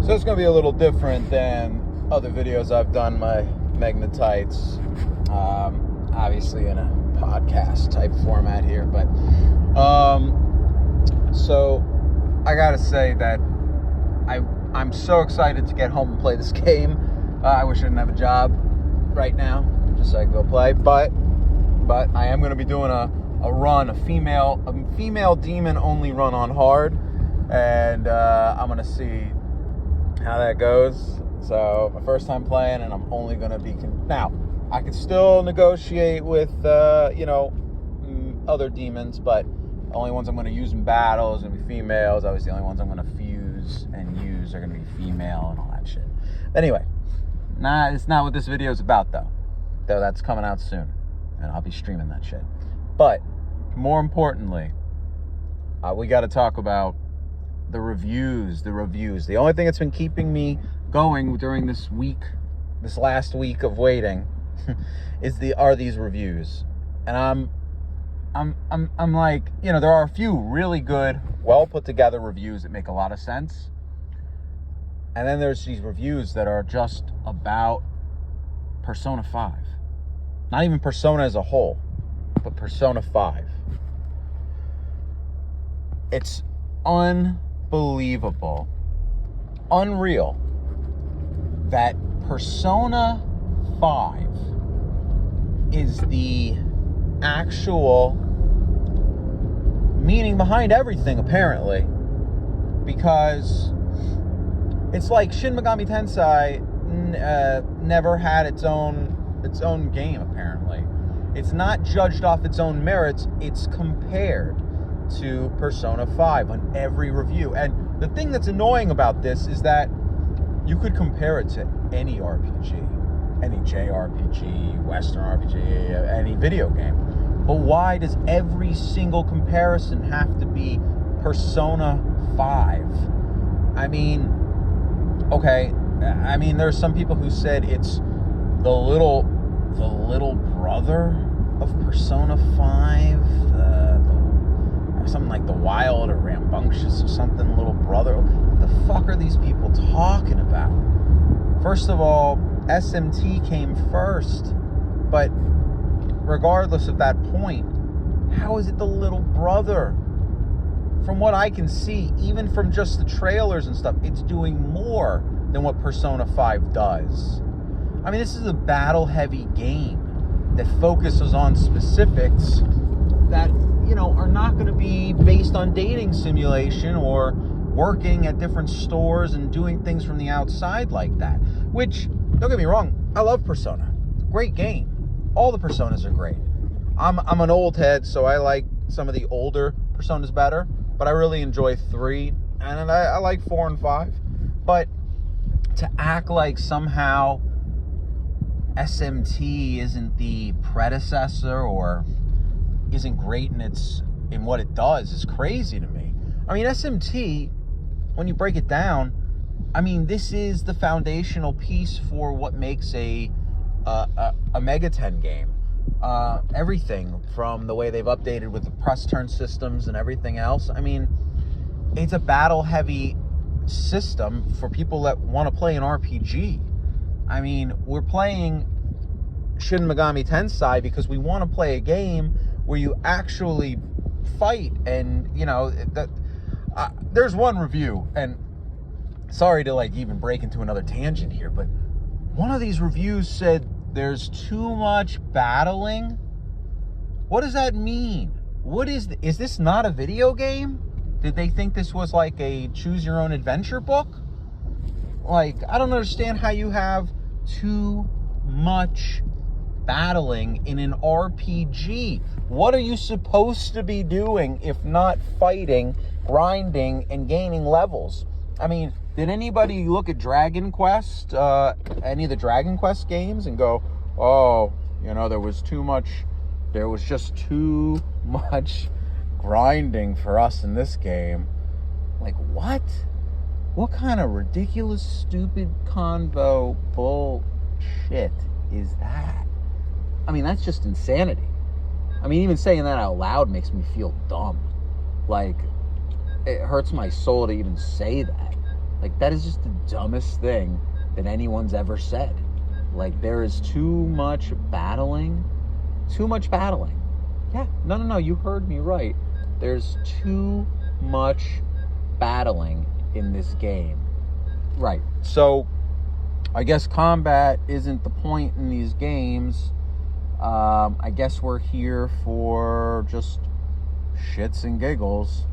So it's going to be a little different than other videos I've done, my magnetites, obviously in a podcast type format here. But so I got to say that I'm so excited to get home and play this game. I wish I didn't have a job right now, just so I could go play. But I am going to be doing a run, a female demon only run on hard, and I'm going to see how that goes. So my first time playing, and I'm only going to be now I can still negotiate with other demons, but the only ones I'm going to use in battle is going to be females. Obviously the only ones I'm going to fuse and use are going to be female and all that shit. Anyway, it's not what this video is about, though that's coming out soon, and I'll be streaming that shit. But more importantly, we got to talk about the reviews. The only thing that's been keeping me going during this last week of waiting are these reviews. And I'm like, there are a few really good, well put together reviews that make a lot of sense. And then there's these reviews that are just about Persona 5. Not even Persona as a whole, but Persona 5. It's unbelievable, unreal that Persona 5 is the actual meaning behind everything, apparently, because it's like Shin Megami Tensei never had its own game, apparently. It's not judged off its own merits, it's compared to Persona 5 on every review. And the thing that's annoying about this is that you could compare it to any RPG, any JRPG, Western RPG, any video game. But why does every single comparison have to be Persona 5? I mean, okay, there's some people who said it's the little brother of Persona 5, something like the wild or rambunctious or something, little brother. What the fuck are these people talking about? First of all, SMT came first, but regardless of that point, how is it the little brother? From what I can see, even from just the trailers and stuff, it's doing more than what Persona 5 does. I mean, this is a battle-heavy game that focuses on specifics that, are not going to be based on dating simulation or working at different stores and doing things from the outside like that. Which, don't get me wrong, I love Persona. Great game. All the Personas are great. I'm an old head, so I like some of the older Personas better, but I really enjoy 3, and I like 4 and 5. But to act like somehow SMT isn't the predecessor or isn't great in what it does is crazy to me. I mean, SMT, when you break it down, this is the foundational piece for what makes a Mega 10 game. Everything from the way they've updated with the press turn systems and everything else. It's a battle-heavy system for people that want to play an RPG. We're playing Shin Megami Tensei because we want to play a game where you actually fight, and there's one review, and sorry to even break into another tangent here, but one of these reviews said there's too much battling. What does that mean? Is this not a video game? Did they think this was like a choose your own adventure book? I don't understand how you have too much battling in an RPG. What are you supposed to be doing if not fighting, grinding, and gaining levels? Did anybody look at Dragon Quest, any of the Dragon Quest games, and go, oh, there was just too much grinding for us in this game? What? What kind of ridiculous, stupid convo bullshit is that? That's just insanity. Even saying that out loud makes me feel dumb. It hurts my soul to even say that. Like, that is just the dumbest thing that anyone's ever said. Like, there is too much battling. Too much battling. Yeah, no, you heard me right. There's too much battling in this game. Right. So, I guess combat isn't the point in these games. I guess we're here for just shits and giggles,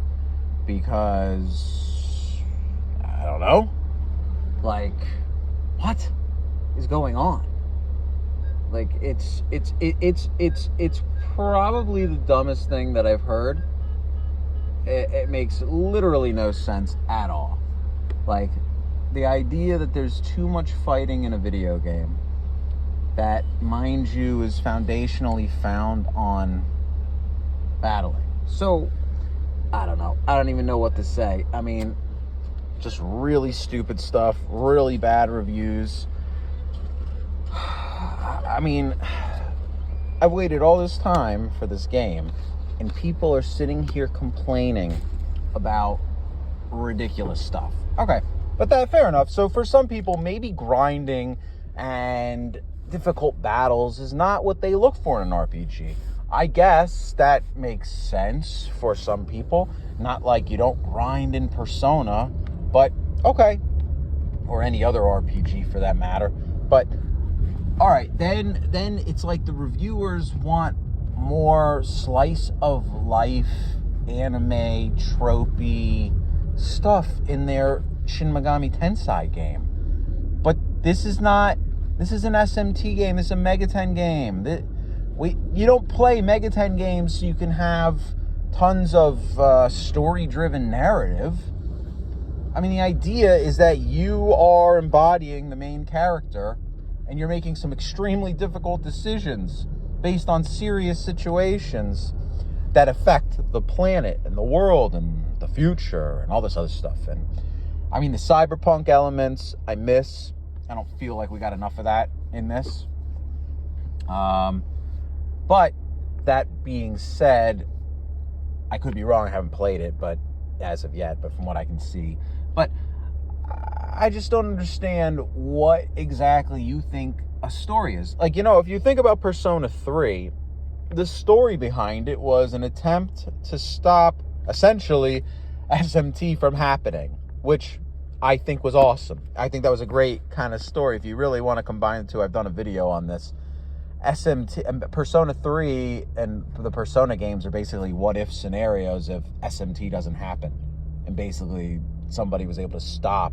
because I don't know. Like, what is going on? Like, it's probably the dumbest thing that I've heard. It makes literally no sense at all. Like, the idea that there's too much fighting in a video game that, mind you, is foundationally found on battling. So, I don't know. I don't even know what to say. I mean, just really stupid stuff, really bad reviews. I mean, I've waited all this time for this game, and people are sitting here complaining about ridiculous stuff. Okay, but fair enough. So for some people, maybe grinding and difficult battles is not what they look for in an RPG. I guess that makes sense for some people. Not like you don't grind in Persona, but okay. Or any other RPG for that matter. But all right, then it's like the reviewers want more slice of life, anime, tropey stuff in their Shin Megami Tensei game. But this is an SMT game, this is a Megaten game. You don't play Megaten games so you can have tons of story-driven narrative. I mean, the idea is that you are embodying the main character, and you're making some extremely difficult decisions based on serious situations that affect the planet and the world and the future and all this other stuff. And I mean, the cyberpunk elements I miss. I don't feel like we got enough of that in this. But that being said, I could be wrong. I haven't played it, but as of yet, but from what I can see. But I just don't understand what exactly you think a story is. Like, if you think about Persona 3, the story behind it was an attempt to stop, essentially, SMT from happening, which I think was awesome. I think that was a great kind of story. If you really want to combine the two, I've done a video on this. Persona 3 and the Persona games are basically what-if scenarios if SMT doesn't happen. And basically, somebody was able to stop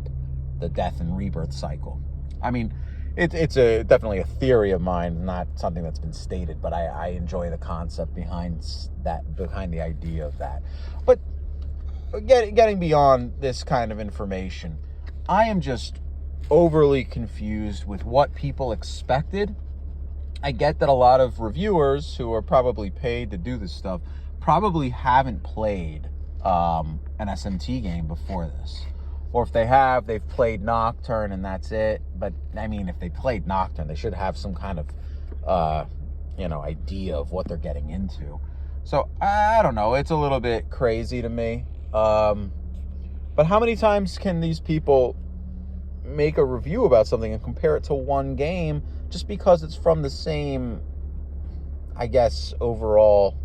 the death and rebirth cycle. I mean, it's definitely a theory of mine, not something that's been stated, but I enjoy the concept behind the idea of that. But getting beyond this kind of information, I am just overly confused with what people expected. I get that a lot of reviewers who are probably paid to do this stuff probably haven't played an SMT game before this. Or if they have, they've played Nocturne and that's it. But, I mean, if they played Nocturne, they should have some kind of, idea of what they're getting into. So, I don't know. It's a little bit crazy to me. But how many times can these people make a review about something and compare it to one game just because it's from the same, I guess, overall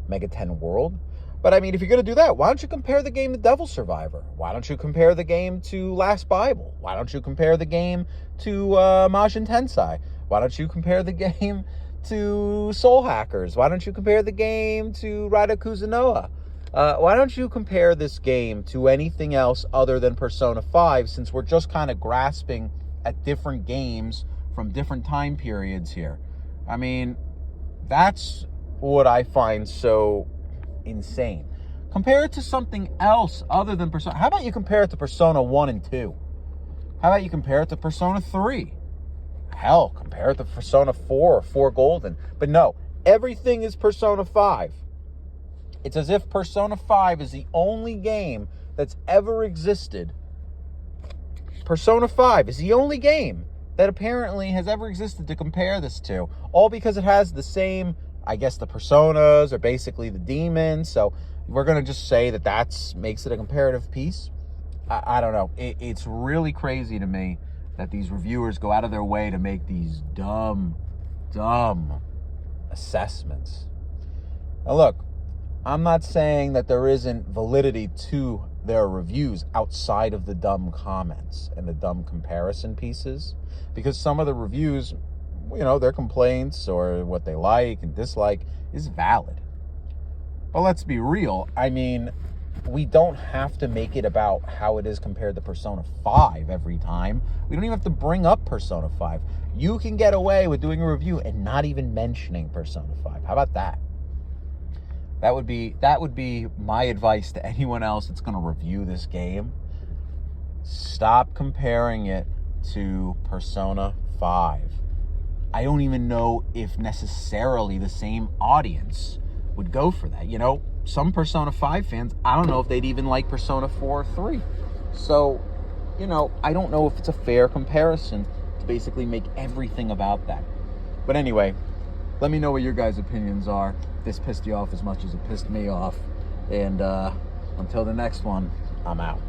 Megaten world? But I mean, if you're going to do that, why don't you compare the game to Devil Survivor? Why don't you compare the game to Last Bible? Why don't you compare the game to Majin Tensei? Why don't you compare the game to Soul Hackers? Why don't you compare the game to Raida Kuzunoa? Why don't you compare this game to anything else other than Persona 5, since we're just kind of grasping at different games from different time periods here? I mean, that's what I find so insane. Compare it to something else other than Persona. How about you compare it to Persona 1 and 2? How about you compare it to Persona 3? Hell, compare it to Persona 4 or 4 Golden. But no, everything is Persona 5. It's as if Persona 5 is the only game that's ever existed. Persona 5 is the only game that apparently has ever existed to compare this to. All because it has the same, I guess the personas are basically the demons. So we're going to just say that makes it a comparative piece. I don't know. It's really crazy to me that these reviewers go out of their way to make these dumb assessments. Now look, I'm not saying that there isn't validity to their reviews outside of the dumb comments and the dumb comparison pieces, because some of the reviews, their complaints or what they like and dislike is valid. But let's be real. I mean, we don't have to make it about how it is compared to Persona 5 every time. We don't even have to bring up Persona 5. You can get away with doing a review and not even mentioning Persona 5. How about that? That would be my advice to anyone else that's going to review this game. Stop comparing it to Persona 5. I don't even know if necessarily the same audience would go for that. Some Persona 5 fans, I don't know if they'd even like Persona 4 or 3. So, I don't know if it's a fair comparison to basically make everything about that. But anyway, let me know what your guys' opinions are. If this pissed you off as much as it pissed me off. And until the next one, I'm out.